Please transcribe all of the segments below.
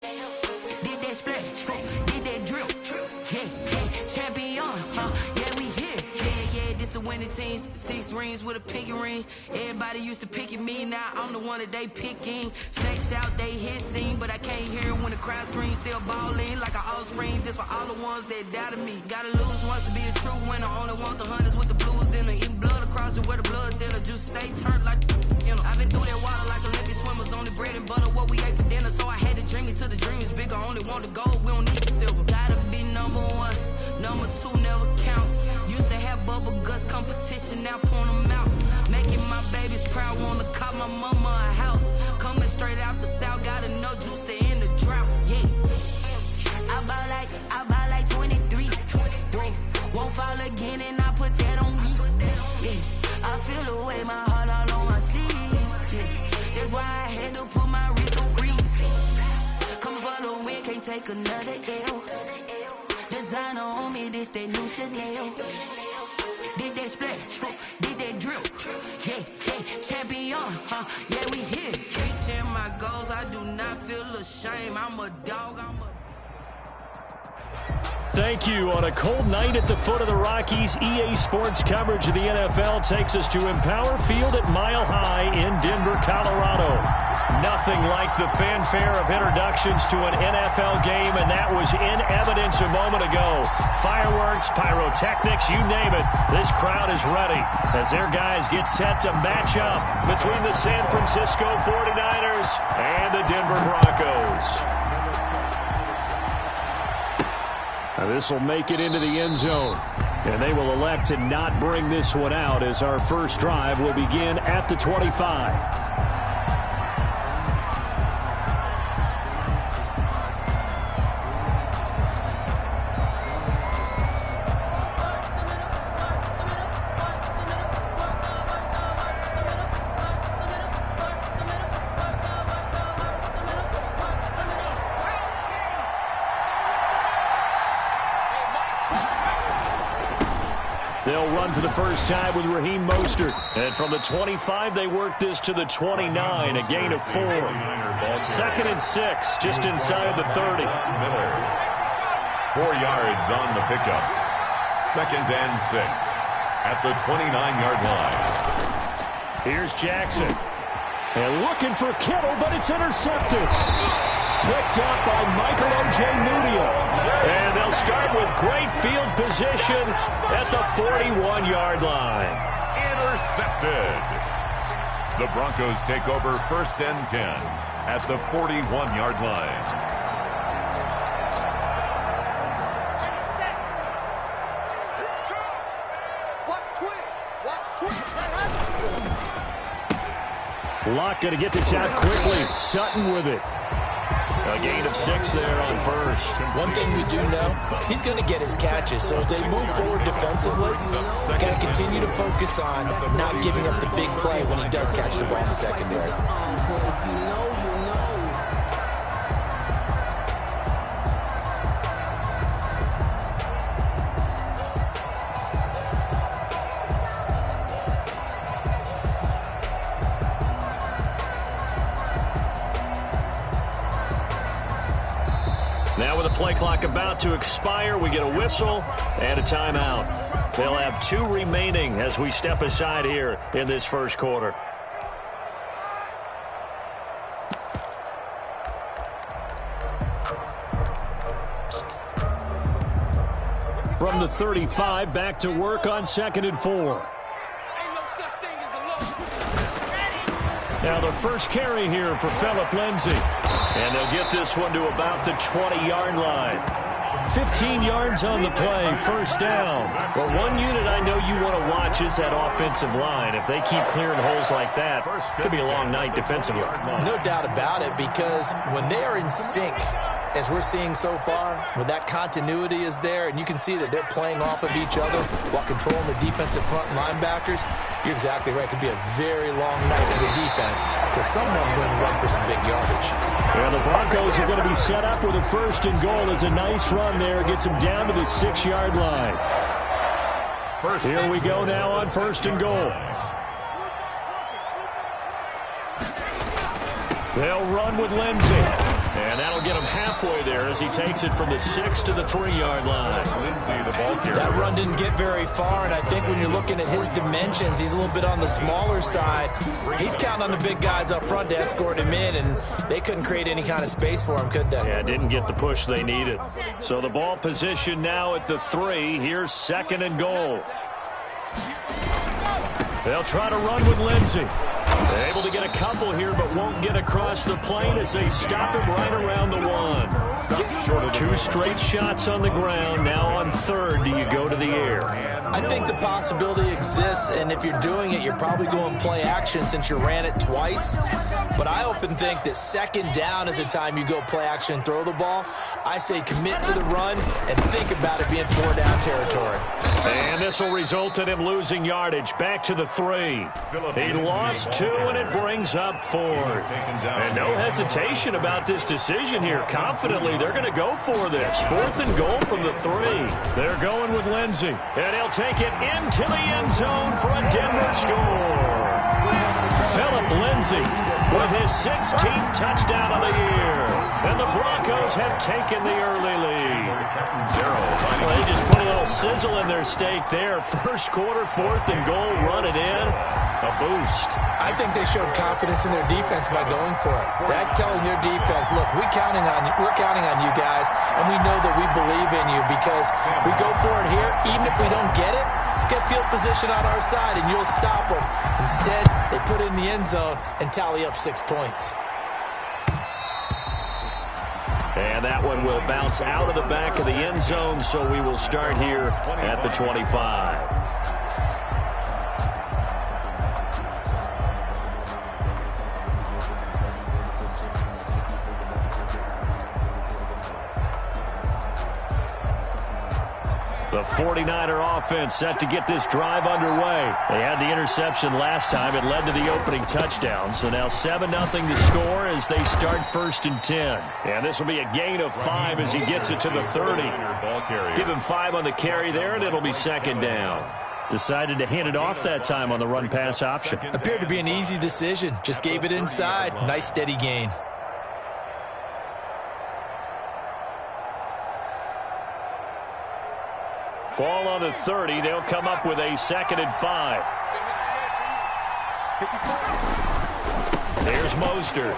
Did that splash, did that drill. Yeah, champion, yeah, we here. Yeah, this the winning teams. 6 rings with a pinky ring. Everybody used to pick at me, now I'm the one that they picking. Snakes out, they hissing, but I can't hear when the crowd screams. Still balling like an offspring. This for all the ones that doubted me. Gotta lose once to be a true winner. Only want the hunters with the blues in it. Eating blood across it where the blood thinner. Just stay turned like, you know. I've been through that water like Olympic swimmers. Only bread and butter, what we ate for dinner. So I had to dream it till the dream is bigger. Only want the gold, we don't need the silver. Gotta be number 1, number 2 never count. Used to have bubble guts competition, now point them out. Making my babies proud, wanna call my mama a house. Coming straight out the south, got enough juice to end the drought. Yeah, I bought like 23. Whoa, won't fall again, and I put that on me. Yeah, I feel the way, my heart all on my sleeve. Yeah, that's why I had to put my wrist on freeze. Coming for the win, can't take another L. Designer on me, this that new Chanel. Did that splash, did that drill. Yeah, champion, yeah, we here. Reaching my goals, I do not feel ashamed. I'm a dog, Thank you. On a cold night at the foot of the Rockies, EA Sports coverage of the NFL takes us to Empower Field at Mile High in Denver, Colorado. Nothing like the fanfare of introductions to an NFL game, and that was in evidence a moment ago. Fireworks, pyrotechnics, you name it. This crowd is ready as their guys get set to match up between the San Francisco 49ers and the Denver Broncos. This will make it into the end zone, and they will elect to not bring this one out as our first drive will begin at the 25. They'll run for the first time with Raheem Mostert. And from the 25, they work this to the 29, a gain of 4. 2nd and 6, just inside the 30. 4 yards on the pickup. 2nd and 6 at the 29-yard line. Here's Jackson. And looking for Kittle, but it's intercepted. Picked up by Michael Ojemudia. And they'll start with great field position at the 41-yard line. Intercepted. The Broncos take over 1st and 10 at the 41-yard line. Locke going to get this out quickly. Sutton with it. A gain of 6 there on first. One thing we do know, he's going to get his catches. So as they move forward defensively, got to continue to focus on not giving up the big play when he does catch the ball in the secondary. Now with the play clock about to expire, we get a whistle and a timeout. They'll have 2 remaining as we step aside here in this first quarter. From the 35, back to work on 2nd and 4. Now the first carry here for Phillip Lindsay. And they'll get this one to about the 20-yard line. 15 yards on the play, first down. Well, one unit I know you want to watch is that offensive line. If they keep clearing holes like that, it could be a long night defensively. No doubt about it, because when they are in sync, as we're seeing so far, when that continuity is there, and you can see that they're playing off of each other while controlling the defensive front linebackers, you're exactly right. It could be a very long night for the defense because someone's going to run for some big yardage. And the Broncos are going to be set up with a 1st and goal. It's a nice run there. Gets them down to the 6-yard line. Here we go now on 1st and goal. They'll run with Lindsay. And that'll get him halfway there as he takes it from the 6 to the 3-yard line. That run didn't get very far, and I think when you're looking at his dimensions, he's a little bit on the smaller side. He's counting on the big guys up front to escort him in, and they couldn't create any kind of space for him, could they? Yeah, didn't get the push they needed. So the ball position now at the 3. Here's 2nd and goal. They'll try to run with Lindsey. They're able to get a couple here, but won't get across the plane as they stop him right around the 1. 2 straight shots on the ground. Now on 3rd, do you go to the air? I think the possibility exists, and if you're doing it, you're probably going play action since you ran it twice. But I often think that 2nd down is the time you go play action and throw the ball. I say commit to the run and think about it being 4-down territory. And this will result in him losing yardage. Back to the 3. He lost 2, and it brings up 4th. And no hesitation about this decision here. Confidently, they're going to go for this. 4th and goal from the 3. They're going with Lindsey. And he'll take it into the end zone for a Denver score. Philip Lindsey with his 16th touchdown of the year. And the Broncos have taken the early lead. Well, they just put a little sizzle in their steak there. First quarter, 4th and goal, run it in. A boost. I think they showed confidence in their defense by going for it. That's telling their defense, look, we're counting on you guys, and we know that we believe in you because we go for it here, even if we don't get it, get field position on our side, and you'll stop them. Instead, they put it in the end zone and tally up 6 points. And that one will bounce out of the back of the end zone, so we will start here at the 25. The 49er offense set to get this drive underway. They had the interception last time. It led to the opening touchdown. So now 7-0 to score as they start 1st and 10. And this will be a gain of 5 as he gets it to the 30. Give him 5 on the carry there, and it'll be 2nd down. Decided to hand it off that time on the run-pass option. Appeared to be an easy decision. Just gave it inside. Nice steady gain. Ball on the 30. They'll come up with a 2nd and 5. There's Mostert.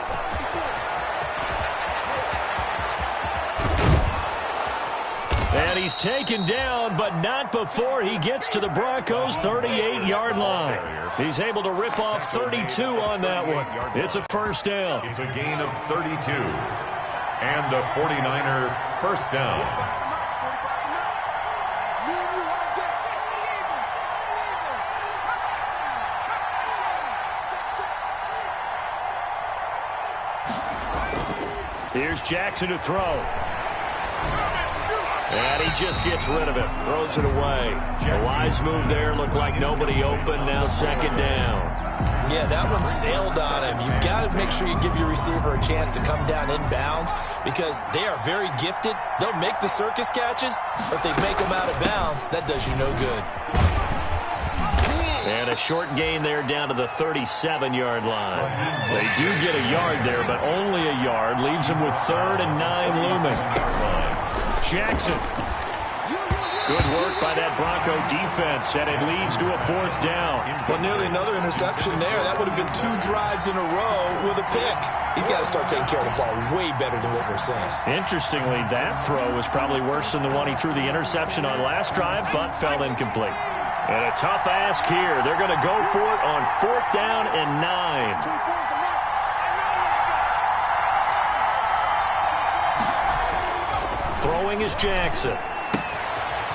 And he's taken down, but not before he gets to the Broncos' 38-yard line. He's able to rip off 32 on that one. It's a 1st down. It's a gain of 32. And the 49er 1st down. Here's Jackson to throw. And he just gets rid of it. Throws it away. A wise move there. Looked like nobody open. Now 2nd down. Yeah, that one sailed on him. You've got to make sure you give your receiver a chance to come down inbounds because they are very gifted. They'll make the circus catches, but they make them out of bounds. That does you no good. And a short gain there down to the 37-yard line. They do get a yard there, but only a yard. Leaves them with 3rd and 9 looming. Jackson. Good work by that Bronco defense, and it leads to a 4th down. Well, nearly another interception there. That would have been 2 drives in a row with a pick. He's got to start taking care of the ball way better than what we're saying. Interestingly, that throw was probably worse than the one he threw the interception on last drive, but fell incomplete. And a tough ask here. They're going to go for it on 4th down and 9. Throwing is Jackson.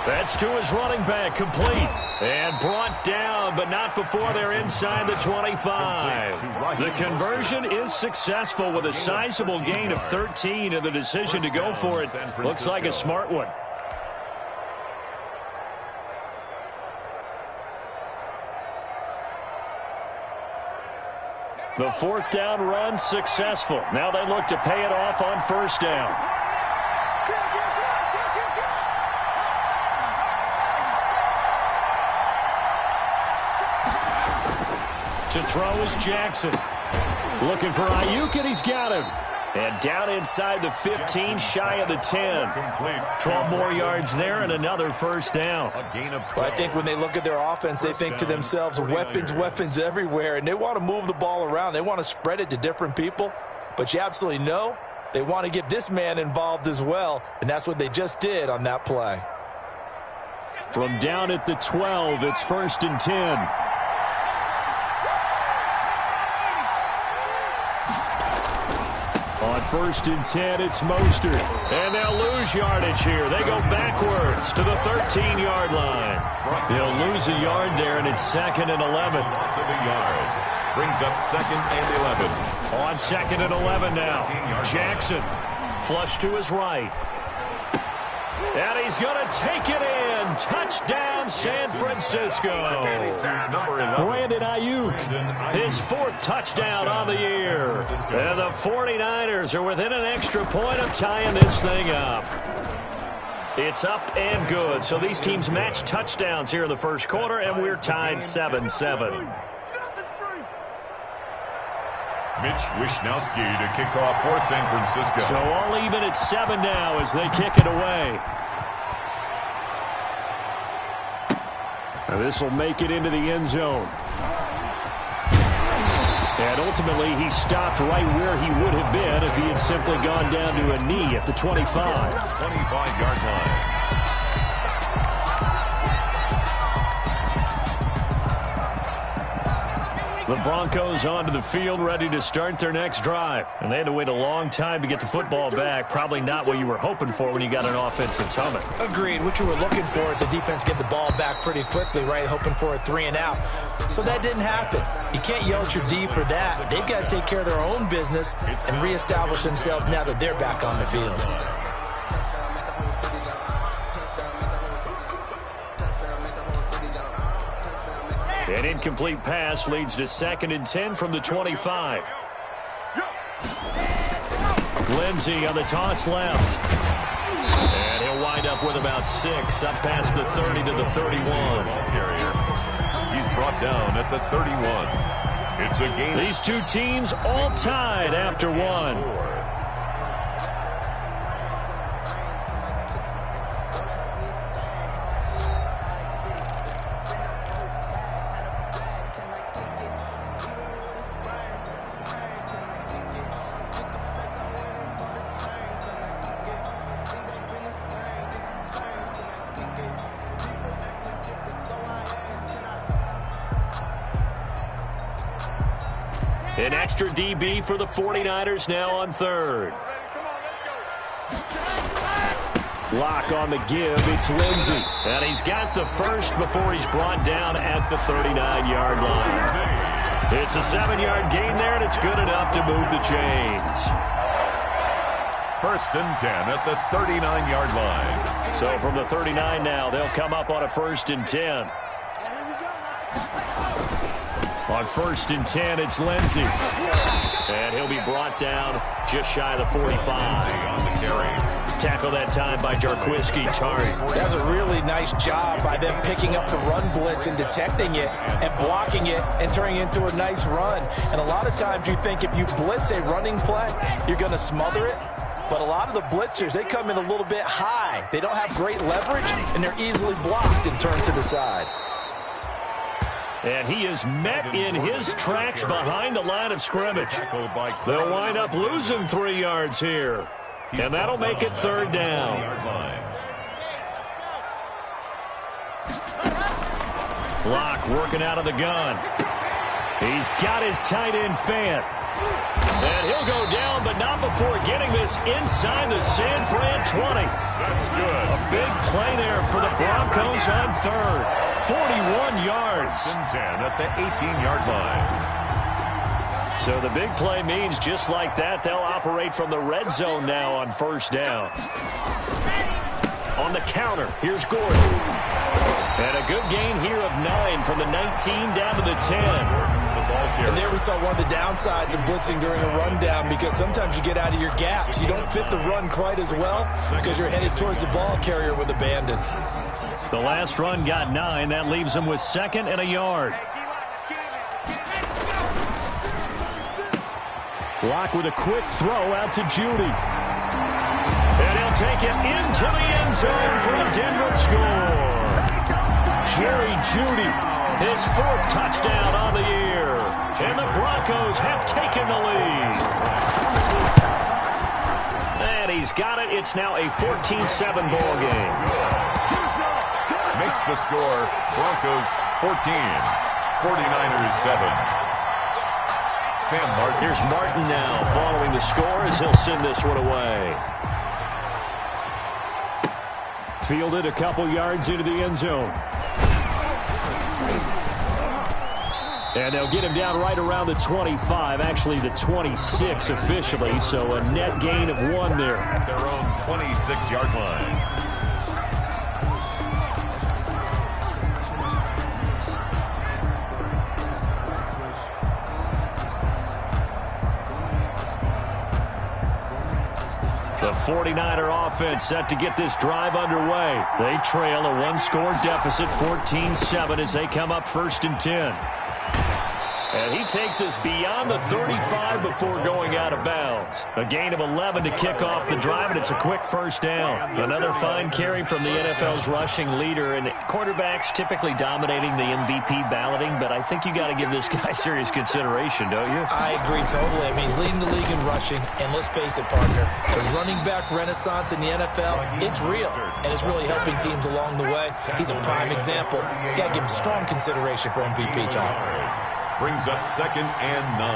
That's to his running back, complete. And brought down, but not before they're inside the 25. The conversion is successful with a sizable gain of 13, and the decision to go for it looks like a smart one. The 4th down run successful. Now they look to pay it off on 1st down. To throw is Jackson. Looking for Ayuk, and he's got him. And down inside the 15, shy of the 10. 12 more yards there and another first down. Well, I think when they look at their offense, they think to themselves, weapons everywhere, and they want to move the ball around. They want to spread it to different people. But you absolutely know they want to get this man involved as well, and that's what they just did on that play. From down at the 12, it's 1st and 10. On 1st and 10, it's Mostert. And they'll lose yardage here. They go backwards to the 13-yard line. They'll lose a yard there, and it's 2nd and 11. Loss of a yard. Brings up 2nd and 11. On 2nd and 11 now. Jackson, flush to his right. And he's going to take it in. Touchdown, San Francisco. Brandon Ayuk, his 4th touchdown on the year. And the 49ers are within an extra point of tying this thing up. It's up and good. So these teams match touchdowns here in the first quarter, and we're tied 7-7. Mitch Wishnowsky to kick off for San Francisco. So all even at 7 now as they kick it away. Now this will make it into the end zone. And ultimately he stopped right where he would have been if he had simply gone down to a knee at the 25. 25-yard line. The Broncos onto the field, ready to start their next drive. And they had to wait a long time to get the football back. Probably not what you were hoping for when you got an offense that's humming. Agreed. What you were looking for is the defense get the ball back pretty quickly, right? Hoping for a 3 and out. So that didn't happen. You can't yell at your D for that. They've got to take care of their own business and reestablish themselves now that they're back on the field. An incomplete pass leads to 2nd and 10 from the 25. Lindsey on the toss left. And he'll wind up with about 6, up past the 30 to the 31. He's brought down at the 31. It's a game. These two teams all tied after 1. An extra DB for the 49ers now on 3rd. Lock on the give. It's Lindsey. And he's got the first before he's brought down at the 39-yard line. It's a 7-yard gain there, and it's good enough to move the chains. 1st and 10 at the 39-yard line. So from the 39 now, they'll come up on a 1st and 10. On 1st and 10, it's Lindsey. And he'll be brought down just shy of the 45. On the carry. Tackle that time by Jarquiski Tartt. That's a really nice job by them picking up the run blitz and detecting it and blocking it and turning it into a nice run. And a lot of times you think if you blitz a running play, you're going to smother it. But a lot of the blitzers, they come in a little bit high. They don't have great leverage, and they're easily blocked and turned to the side. And he is met in his tracks behind the line of scrimmage. They'll wind up losing 3 yards here. And that'll make it 3rd down. Locke working out of the gun. He's got his tight end Fant. And he'll go down, but not before getting this inside the San Fran 20. That's good. A big play there for the Broncos on 3rd. 41 yards. 10 at the 18-yard line. So the big play means just like that, they'll operate from the red zone now on 1st down. On the counter, here's Gordon. And a good gain here of 9 from the 19 down to the 10. And there we saw one of the downsides of blitzing during a rundown, because sometimes you get out of your gaps. You don't fit the run quite as well because you're headed towards the ball carrier with abandon. The last run got 9. That leaves him with 2nd and a yard. Locke with a quick throw out to Judy. And he'll take it into the end zone for a Denver score. Jerry Judy, his 4th touchdown on the year. And the Broncos have taken the lead. And he's got it. It's now a 14-7 ball game. Makes the score Broncos 14, 49ers 7. Sam Martin. Here's Martin now following the score as he'll send this one away. Fielded a couple yards into the end zone. And they'll get him down right around the 25, actually the 26 officially, so a net gain of 1 there. At their own 26-yard line. The 49er offense set to get this drive underway. They trail a 1-score deficit, 14-7, as they come up 1st and 10. And he takes us beyond the 35 before going out of bounds. A gain of 11 to kick off the drive, and it's a quick 1st down. Another fine carry from the NFL's rushing leader, and quarterbacks typically dominating the MVP balloting, but I think you got to give this guy serious consideration, don't you? I agree totally. I mean, he's leading the league in rushing, and let's face it, partner, the running back renaissance in the NFL, it's real, and it's really helping teams along the way. He's a prime example. Got to give him strong consideration for MVP, Tom. Brings up 2nd and 9.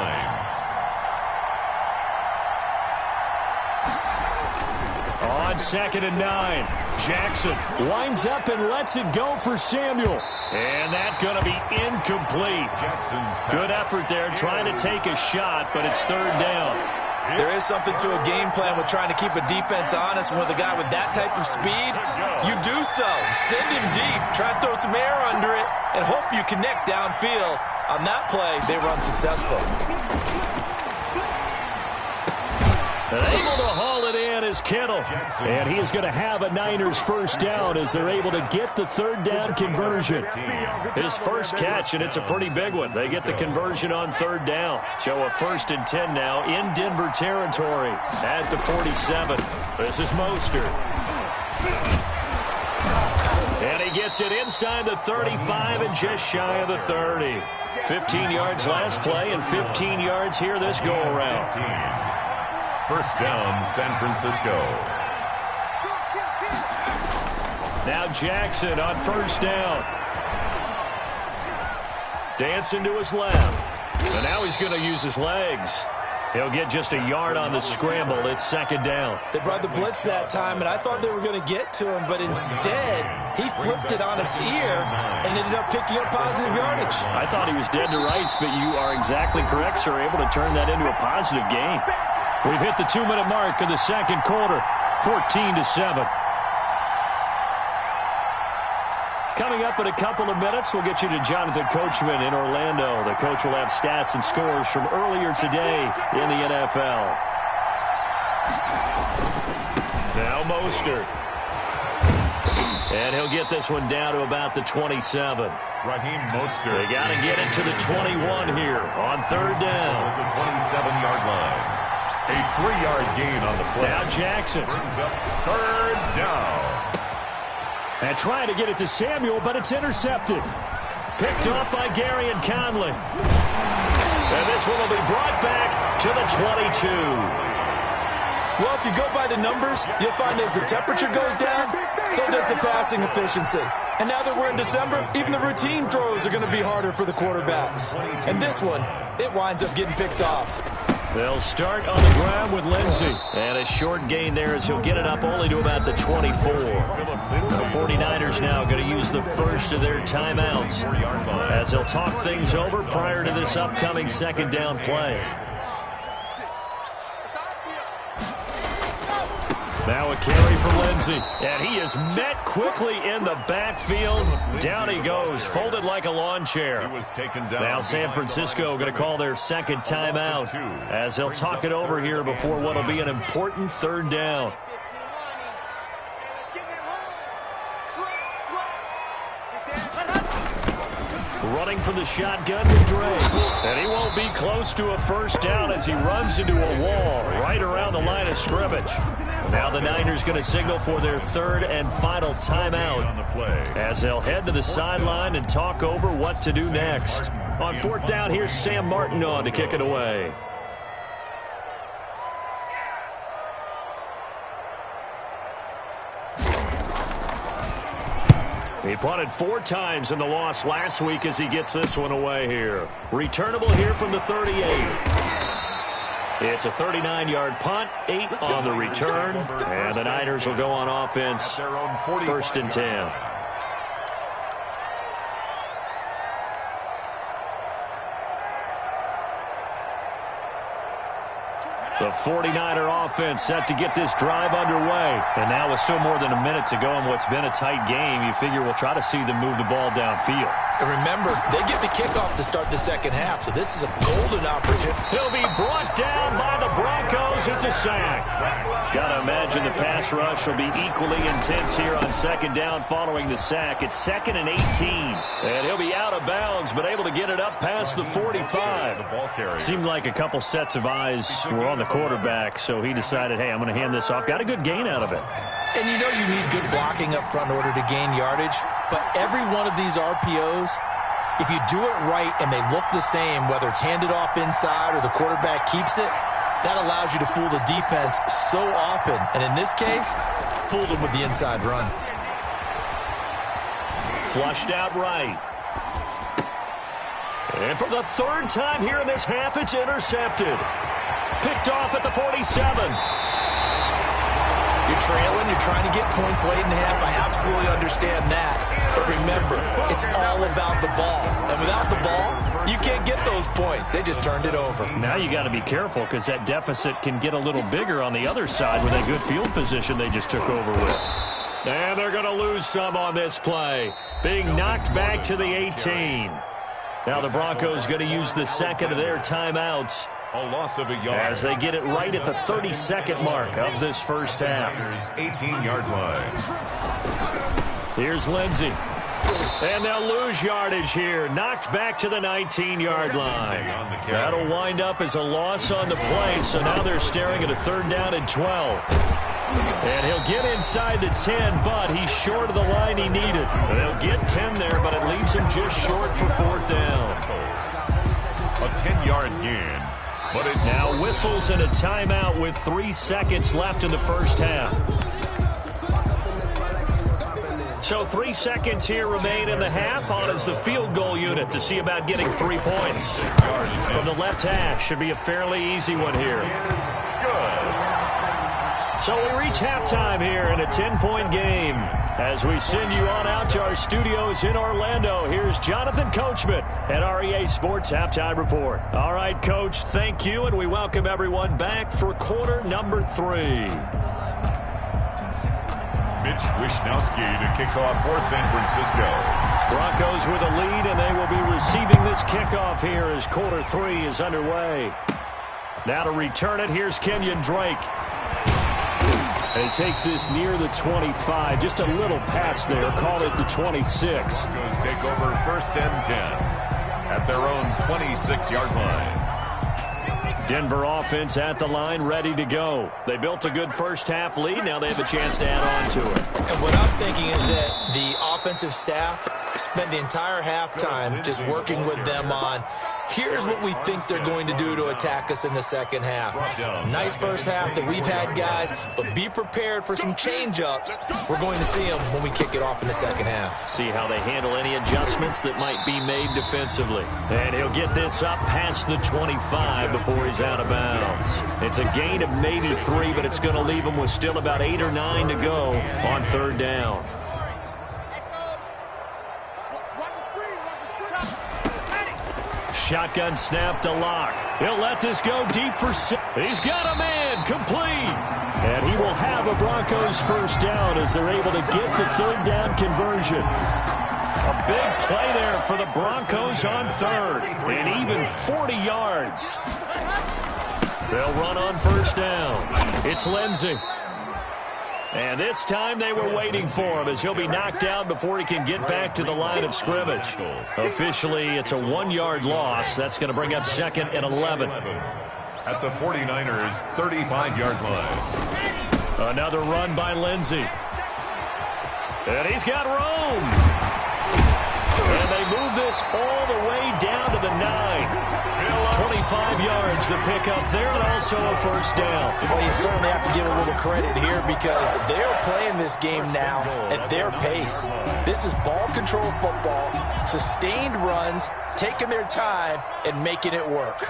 On 2nd and 9, Jackson winds up and lets it go for Samuel. And that's going to be incomplete. Good effort there trying to take a shot, but it's 3rd down. There is something to a game plan with trying to keep a defense honest. With a guy with that type of speed, you do so. Send him deep, try to throw some air under it, and hope you connect downfield. On that play, they run successful. Able to haul it in is Kittle. And he is going to have a Niners 1st down as they're able to get the 3rd down conversion. His first catch, and it's a pretty big one. They get the conversion on 3rd down. So a 1st and 10 now in Denver territory at the 47. This is Mostert. And he gets it inside the 35 and just shy of the 30. 15 yards last play and 15 yards here this go-around. 1st down, San Francisco. Now Jackson on 1st down. Dancing to his left. And now he's going to use his legs. He'll get just a yard on the scramble. It's 2nd down. They brought the blitz that time, and I thought they were going to get to him, but instead, he flipped it on its ear and ended up picking up positive yardage. I thought he was dead to rights, but you are exactly correct, sir. Able to turn that into a positive gain. We've hit the 2-minute mark of the 2nd quarter, 14-7. Coming up in a couple of minutes, we'll get you to Jonathan Coachman in Orlando. The coach will have stats and scores from earlier today in the NFL. Now Mostert. And he'll get this one down to about the 27. Raheem Mostert. They got to get it to the 21 here on 3rd down. The 27-yard line. A 3-yard gain on the play. Now Jackson. Brings up 3rd down. And trying to get it to Samuel, but it's intercepted. Picked off by Gary and Conley. And this one will be brought back to the 22. Well, if you go by the numbers, you'll find as the temperature goes down, so does the passing efficiency. And now that we're in December, even the routine throws are going to be harder for the quarterbacks. And this one, it winds up getting picked off. They'll start on the ground with Lindsey. And a short gain there as he'll get it up only to about the 24. The 49ers now going to use the first of their timeouts as they'll talk things over prior to this upcoming 2nd down play. Now a carry for Lindsey. And he is met quickly in the backfield. Down he goes, folded like a lawn chair. Now San Francisco going to call their 2nd timeout as they'll talk it over here before what will be an important 3rd down. running from the shotgun to Drake. And he won't be close to a first down as he runs into a wall right around the line of scrimmage. Now the Niners going to signal for their third and final timeout as they'll head to the sideline and talk over what to do next. On fourth down, here's Sam Martin on to kick it away. He punted 4 times in the loss last week as he gets this one away here. Returnable here from the 38. It's a 39-yard punt, 8 on the return, and the Niners will go on offense, first and 10. The 49er offense set to get this drive underway. And now with still more than a minute to go in what's been a tight game, you figure we'll try to see them move the ball downfield. And remember, they get the kickoff to start the second half, so this is a golden opportunity. He'll be brought down by the Broncos. It's a sack. Got to imagine the pass rush will be equally intense here on second down following the sack. It's 2nd and 18. And he'll be out of bounds, but able to get it up past the 45. Seemed like a couple sets of eyes were on the quarterback, so he decided, hey, I'm going to hand this off. Got a good gain out of it. And you know you need good blocking up front in order to gain yardage, but every one of these RPOs, if you do it right and they look the same, whether it's handed off inside or the quarterback keeps it, that allows you to fool the defense so often. And in this case, fooled them with the inside run. Flushed out right. And for the 3rd time here in this half, it's intercepted. Picked off at the 47. You're trailing, you're trying to get points late in the half. I absolutely understand that. But remember, it's all about the ball. And without the ball, you can't get those points. They just turned it over. Now you got to be careful because that deficit can get a little bigger on the other side with a good field position they just took over with. And they're going to lose some on this play. Being knocked back to the 18. Now the Broncos going to use the second of their timeouts. A loss of a yard. As they get it right at the 32nd mark of this first half. 18-yard line. Here's Lindsey. And they'll lose yardage here. Knocked back to the 19-yard line. That'll wind up as a loss on the play, so now they're staring at a 3rd down and 12. And he'll get inside the 10, but he's short of the line he needed. They'll get 10 there, but it leaves him just short for 4th down. A 10-yard gain. But it's now whistles and a timeout with 3 seconds left in the first half. So 3 seconds here remain in the half. On is the field goal unit to see about getting 3 points. From the left hash, should be a fairly easy one here. So we reach halftime here in a 10-point game. As we send you on out to our studios in Orlando, here's Jonathan Coachman at REA Sports Halftime Report. All right, Coach, thank you, and we welcome everyone back for quarter number 3. Mitch Wishnowsky to kick off for San Francisco. Broncos with a lead, and they will be receiving this kickoff here as quarter 3 is underway. Now to return it, here's Kenyon Drake. And he takes this near the 25. Just a little pass there. Call it the 26. Broncos take over 1st and 10 at their own 26-yard line. Denver offense at the line, ready to go. They built a good first half lead. Now they have a chance to add on to it. And what I'm thinking is that the offensive staff spent the entire halftime just working with them on, here's what we think they're going to do to attack us in the second half. Nice first half that we've had, guys, but be prepared for some change-ups. We're going to see them when we kick it off in the second half. See how they handle any adjustments that might be made defensively. And he'll get this up past the 25 before he's out of bounds. It's a gain of maybe 3, but it's going to leave him with still about 8 or 9 to go on 3rd down. Shotgun snap to Locke. He'll let this go deep for 6. He's got a man complete. And he will have a Broncos first down as they're able to get the 3rd down conversion. A big play there for the Broncos on 3rd. And even 40 yards. They'll run on first down. It's Lindsey. And this time they were waiting for him as he'll be knocked down before he can get back to the line of scrimmage. Officially, it's a 1-yard loss. That's going to bring up 2nd and 11. At the 49ers' 35-yard line. Another run by Lindsey. And he's got room. And they move this all the way down to the 9. 25 yards to pick up there, and also a first down. Well, you certainly have to give a little credit here because they're playing this game now at their pace. This is ball control football, sustained runs, taking their time, and making it work.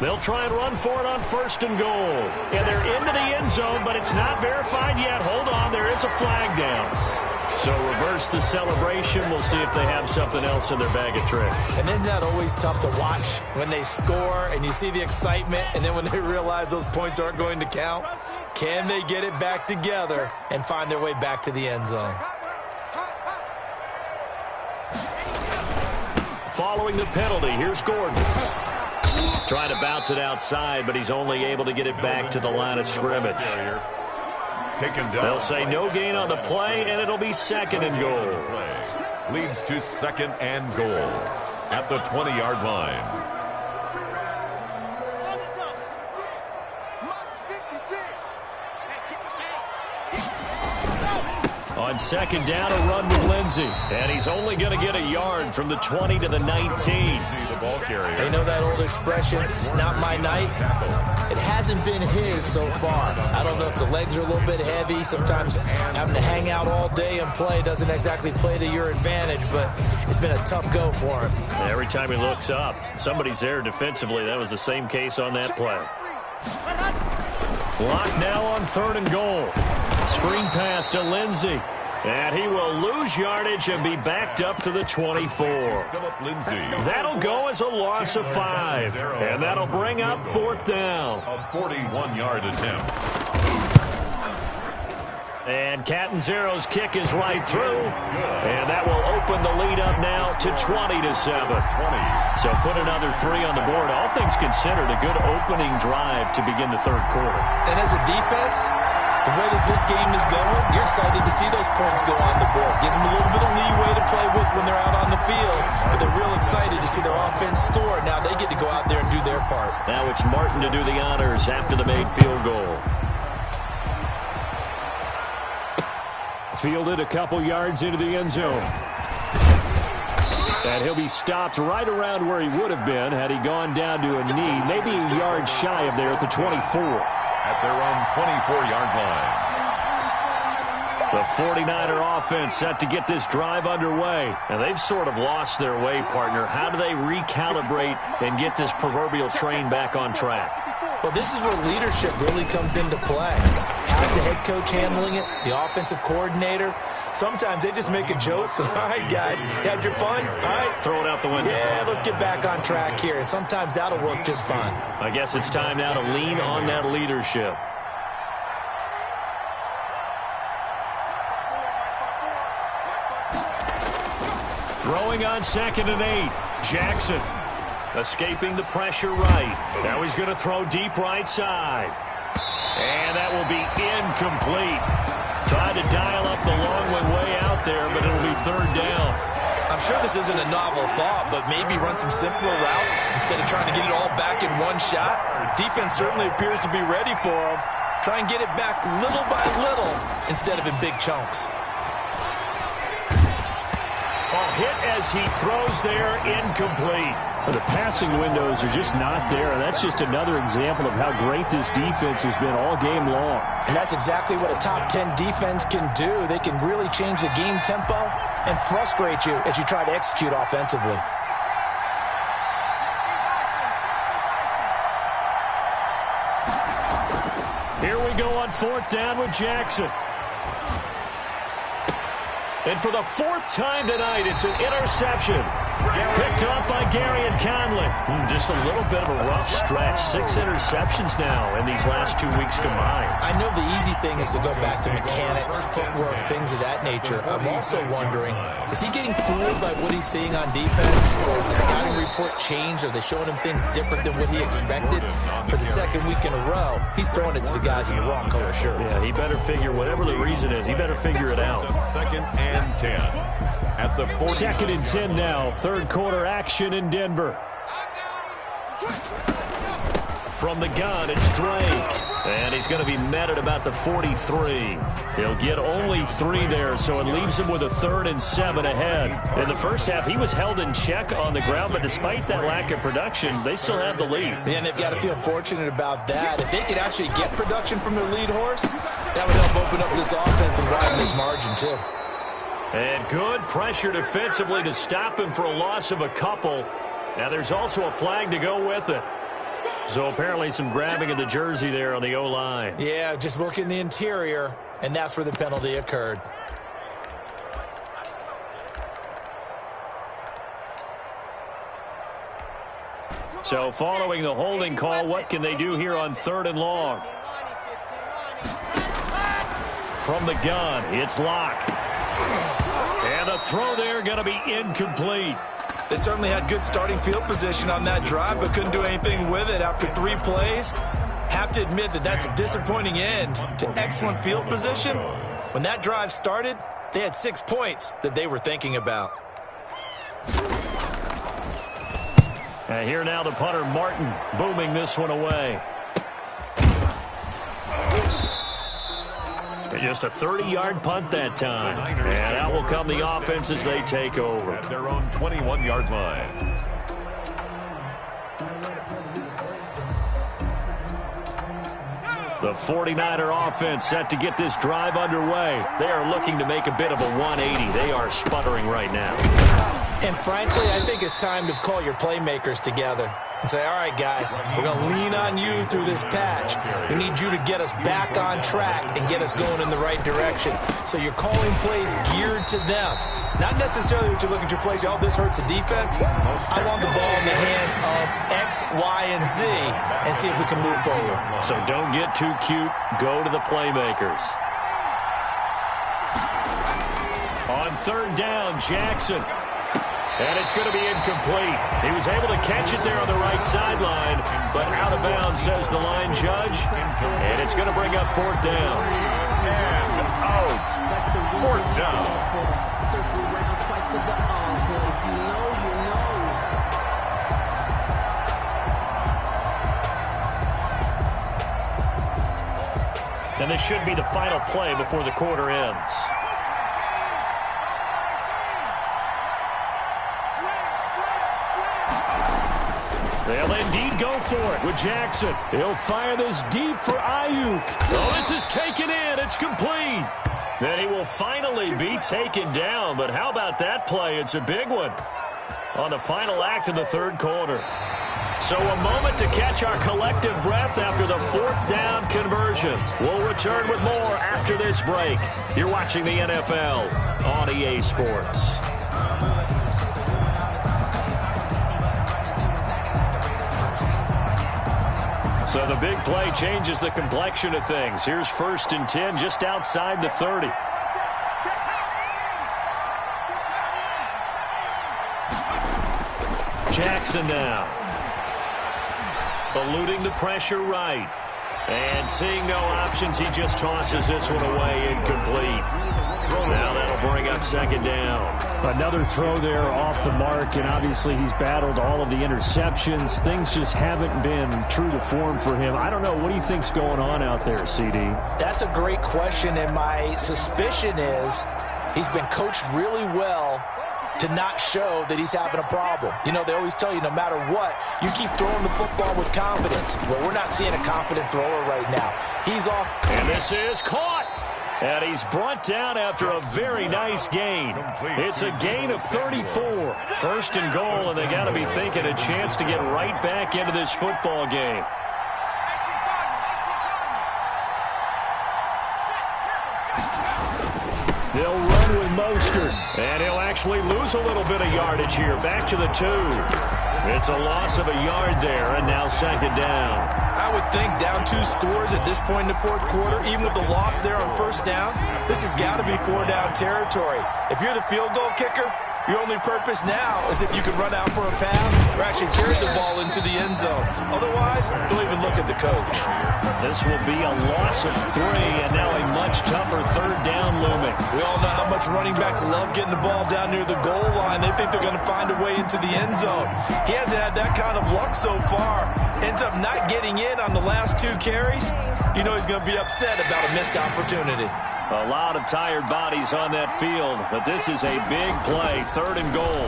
They'll try and run for it on 1st and goal. And they're into the end zone, but it's not verified yet. Hold on, there is a flag down. So reverse the celebration. We'll see if they have something else in their bag of tricks. And isn't that always tough to watch when they score and you see the excitement, and then when they realize those points aren't going to count? Can they get it back together and find their way back to the end zone? Following the penalty, here's Gordon. Trying to bounce it outside, but he's only able to get it back to the line of scrimmage. They'll say no gain on the play, and it'll be 2nd and goal. Leads to 2nd and goal at the 20-yard line. On 2nd down, a run with Lindsey. And he's only going to get a yard from the 20 to the 19. They know that old expression, it's not my night. It hasn't been his so far. I don't know if the legs are a little bit heavy. Sometimes having to hang out all day and play doesn't exactly play to your advantage, but it's been a tough go for him. Every time he looks up, somebody's there defensively. That was the same case on that play. Locked now on 3rd and goal. Screen pass to Lindsey. And he will lose yardage and be backed up to the 24. That'll go as a loss of 5. And that'll bring up 4th down. A 41-yard attempt. And Catanzaro's kick is right through. And that will open the lead up now to 20-7. So put another 3 on the board. All things considered, a good opening drive to begin the 3rd quarter. And as a defense, the way that this game is going, you're excited to see those points go on the board. Gives them a little bit of leeway to play with when they're out on the field, but they're real excited to see their offense score. Now they get to go out there and do their part. Now it's Martin to do the honors after the made field goal. Fielded a couple yards into the end zone. And he'll be stopped right around where he would have been had he gone down to a knee, maybe a yard shy of there at the 24. At their own 24-yard line. The 49er offense set to get this drive underway. And they've sort of lost their way, partner. How do they recalibrate and get this proverbial train back on track? Well, this is where leadership really comes into play. How's the head coach handling it? The offensive coordinator? Sometimes they just make a joke. All right, guys, had your fun? All right. Throw it out the window. Yeah, let's get back on track here. And sometimes that'll work just fine. I guess it's time now to lean on that leadership. Throwing on 2nd and 8. Jackson escaping the pressure right. Now he's going to throw deep right side. And that will be incomplete. Tried to dial up the long one way out there, but it'll be 3rd down. I'm sure this isn't a novel thought, but maybe run some simpler routes instead of trying to get it all back in one shot. Defense certainly appears to be ready for him. Try and get it back little by little instead of in big chunks. Hit as he throws there, incomplete. The passing windows are just not there, and that's just another example of how great this defense has been all game long. And that's exactly what a top 10 defense can do. They can really change the game tempo and frustrate you as you try to execute offensively. Here we go on 4th down with Jackson. And for the 4th time tonight, it's an interception. Picked up by Gary and Conley. Just a little bit of a rough stretch. 6 interceptions now in these last 2 weeks combined. I know the easy thing is to go back to mechanics, footwork, things of that nature. I'm also wondering, is he getting fooled by what he's seeing on defense? Or has the scouting report changed? Are they showing him things different than what he expected? For the second week in a row, he's throwing it to the guys in the wrong color shirts. Yeah, he better figure, whatever the reason is, he better figure it out. 2nd and 10 at the 40. 2nd and 10 now. Third quarter action in Denver. From the gun, it's Drake. And he's going to be met at about the 43. He'll get only 3 there, so it leaves him with a 3rd and 7 ahead. In the first half, he was held in check on the ground, but despite that lack of production, they still have the lead. And they've got to feel fortunate about that. If they could actually get production from their lead horse, that would help open up this offense and widen this margin, too. And good pressure defensively to stop him for a loss of a couple. Now there's also a flag to go with it. So apparently some grabbing of the jersey there on the O-line. Yeah, just look in the interior, and that's where the penalty occurred. So following the holding call, what can they do here on 3rd and long? From the gun, it's Locke. And the throw there going to be incomplete. They certainly had good starting field position on that drive, but couldn't do anything with it after 3 plays. Have to admit that that's a disappointing end to excellent field position. When that drive started, they had 6 points that they were thinking about. And here now the punter, Martin, booming this one away. Just a 30-yard punt that time. And out will come the offense as they take over. At their own 21-yard line. The 49er offense set to get this drive underway. They are looking to make a bit of a 180. They are sputtering right now. And frankly, I think it's time to call your playmakers together and say, all right, guys, we're going to lean on you through this patch. We need you to get us back on track and get us going in the right direction. So you're calling plays geared to them. Not necessarily that you look at your plays, oh, this hurts the defense. I want the ball in the hands of X, Y, and Z and see if we can move forward. So don't get too cute. Go to the playmakers. On 3rd down, Jackson. And it's going to be incomplete. He was able to catch it there on the right sideline, but out of bounds, says the line judge. And it's going to bring up 4th down. And out. 4th down. And this should be the final play before the quarter ends. They'll indeed go for it with Jackson. He'll fire this deep for Ayuk. Oh, this is taken in. It's complete. Then he will finally be taken down. But how about that play? It's a big one on the final act of the 3rd quarter. So a moment to catch our collective breath after the 4th down conversion. We'll return with more after this break. You're watching the NFL on EA Sports. So the big play changes the complexion of things. Here's 1st and 10 just outside the 30. Jackson now. Eluding the pressure right. And seeing no options, he just tosses this one away incomplete. Now that'll bring up 2nd down. Another throw there off the mark, and obviously he's battled all of the interceptions. Things just haven't been true to form for him. I don't know. What do you think's going on out there, CD? That's a great question, and my suspicion is he's been coached really well to not show that he's having a problem. You know, they always tell you no matter what, you keep throwing the football with confidence. Well, we're not seeing a confident thrower right now. He's off. And this is caught. And he's brought down after a very nice gain. It's a gain of 34. 1st and goal, and they got to be thinking a chance to get right back into this football game. They'll run with most Mostert. And he'll actually lose a little bit of yardage here. Back to the 2. It's a loss of a yard there, and now second down. I would think down 2 scores at this point in the fourth quarter, even with the loss there on first down, this has got to be 4-down territory. If you're the field goal kicker, your only purpose now is if you can run out for a pass or actually carry the ball into the end zone. Otherwise, don't even look at the coach. This will be a loss of 3, and now a much tougher third down looming. We all know how much running backs love getting the ball down near the goal line. They think they're going to find a way into the end zone. He hasn't had that kind of luck so far. Ends up not getting in on the last 2 carries. You know he's going to be upset about a missed opportunity. A lot of tired bodies on that field, but this is a big play, 3rd and goal.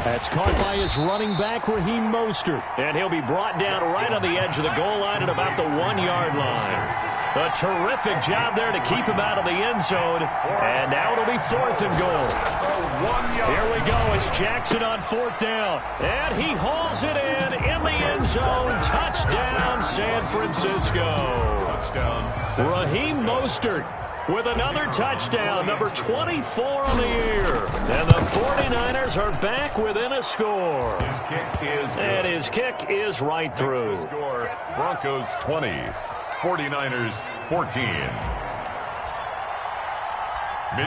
That's caught by his running back, Raheem Mostert. And he'll be brought down right on the edge of the goal line at about the 1-yard line. A terrific job there to keep him out of the end zone. And now it'll be 4th and goal. Here we go. It's Jackson on 4th down. And he hauls it in the end zone. Touchdown, San Francisco. Raheem Mostert with another touchdown, number 24 on the year. And the 49ers are back within a score. And his kick is right through. Broncos 20, 49ers 14.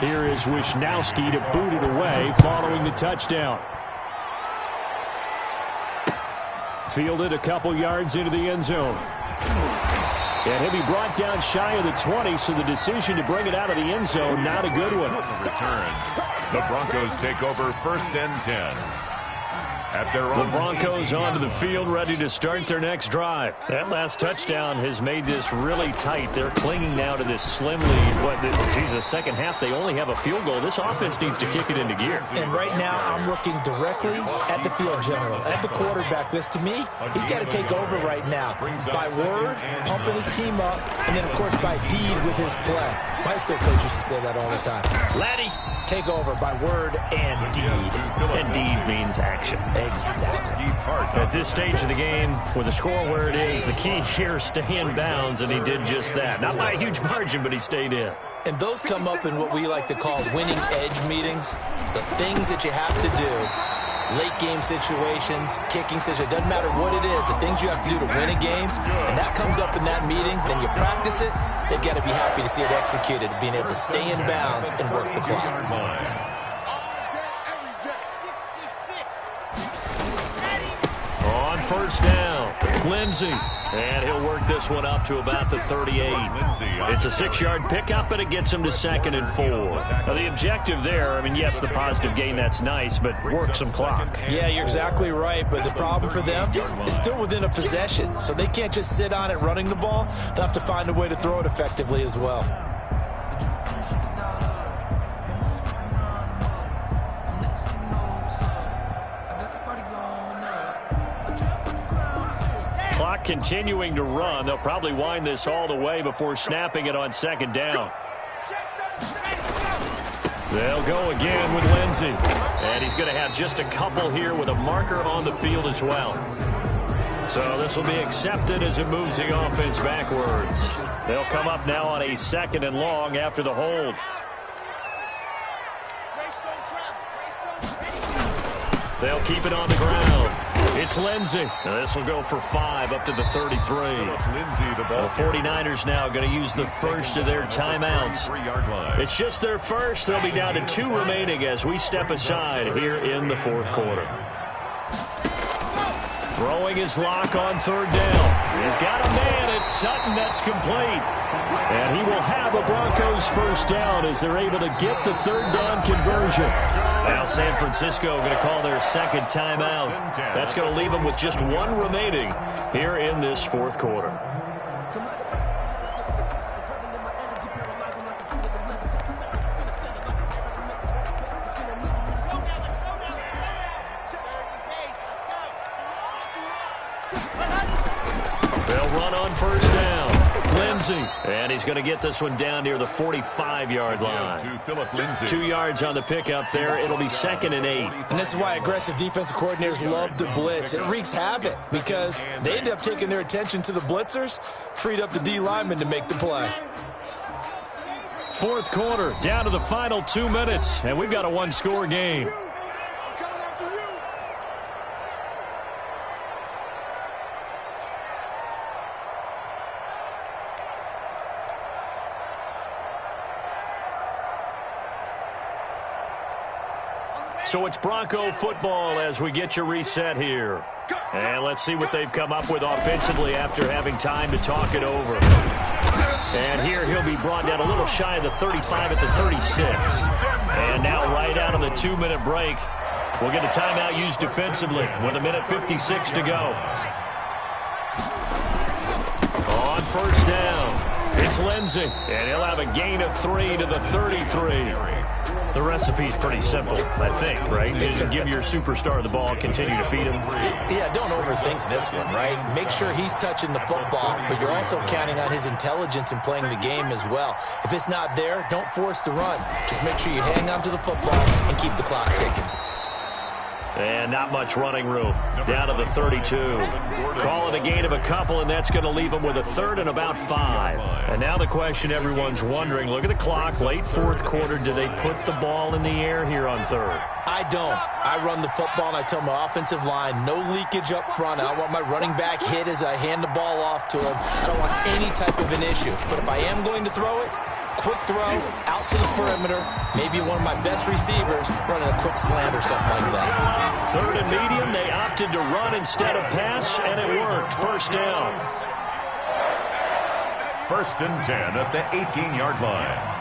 Here is Wisnowski to boot it away following the touchdown. Fielded a couple yards into the end zone. And he'll be brought down shy of the 20, so the decision to bring it out of the end zone, not a good one. Return. The Broncos take over 1st and 10. At their own the Broncos onto the field, ready to start their next drive. That last touchdown has made this really tight. They're clinging now to this slim lead. Second half, they only have a field goal. This offense needs to kick it into gear. And right now, I'm looking directly at the field general, at the quarterback. Because to me, he's got to take over right now. By word, pumping his team up, and then, of course, by deed with his play. My high school coach used to say that all the time. Laddie, take over by word and deed. And deed means action. Exactly. At this stage of the game, with the score where it is, the key here is stay in bounds, and he did just that. Not by a huge margin, but he stayed in. And those come up in what we like to call winning edge meetings. The things that you have to do, late game situations, kicking situations, doesn't matter what it is, the things you have to do to win a game, and that comes up in that meeting, then you practice it, they've got to be happy to see it executed, being able to stay in bounds and work the clock. On 1st down, Lindsey. And he'll work this one up to about the 38. It's a 6-yard pickup, and it gets him to 2nd and 4. Now, the objective there, I mean, yes, the positive gain, that's nice, but work some clock. Yeah, you're exactly right, but the problem for them is still within a possession, so they can't just sit on it running the ball. They'll have to find a way to throw it effectively as well. Clock continuing to run. They'll probably wind this all the way before snapping it on 2nd down. They'll go again with Lindsey. And he's going to have just a couple here with a marker on the field as well. So this will be accepted as it moves the offense backwards. They'll come up now on a 2nd and long after the hold. They'll keep it on the ground. It's Lindsey. This will go for 5 up to the 33. The 49ers now going to use the first of their timeouts. It's just their first. They'll be down to 2 remaining as we step aside here in the 4th quarter. Throwing his lock on 3rd down. He's got a man. It's Sutton. That's complete. And he will have a Broncos first down as they're able to get the 3rd down conversion. Now San Francisco going to call their 2nd timeout. That's going to leave them with just 1 remaining here in this 4th quarter. They'll run on 1st down. Lindsey. And he's going to get this one down near the 45-yard line. 2 yards on the pickup there. It'll be 2nd and 8. And this is why aggressive defensive coordinators love to blitz. It wreaks havoc because they end up taking their attention to the blitzers, freed up the D lineman to make the play. Fourth quarter, down to the final 2 minutes, and we've got a one-score game. So it's Bronco football as we get you reset here. And let's see what they've come up with offensively after having time to talk it over. And here he'll be brought down a little shy of the 35 at the 36. And now right out of the 2-minute break, we'll get a timeout used defensively with 1:56 to go. On first down, it's Lindsey, and he'll have a gain of 3 to the 33. The recipe's pretty simple, I think, right? Just give your superstar the ball, continue to feed him. Yeah, don't overthink this one, right? Make sure he's touching the football, but you're also counting on his intelligence in playing the game as well. If it's not there, don't force the run. Just make sure you hang on to the football and keep the clock ticking. And not much running room. Down to the 32. Call it a gain of a couple, and that's going to leave them with a third and about 5. And now the question everyone's wondering, look at the clock, late fourth quarter, do they put the ball in the air here on third? I don't. I run the football, and I tell my offensive line, no leakage up front. I don't want my running back hit as I hand the ball off to him. I don't want any type of an issue. But if I am going to throw it, quick throw, out to the perimeter, maybe one of my best receivers running a quick slant or something like that. Third and medium, they opted to run instead of pass, and it worked. First down. First and 10 at the 18-yard line.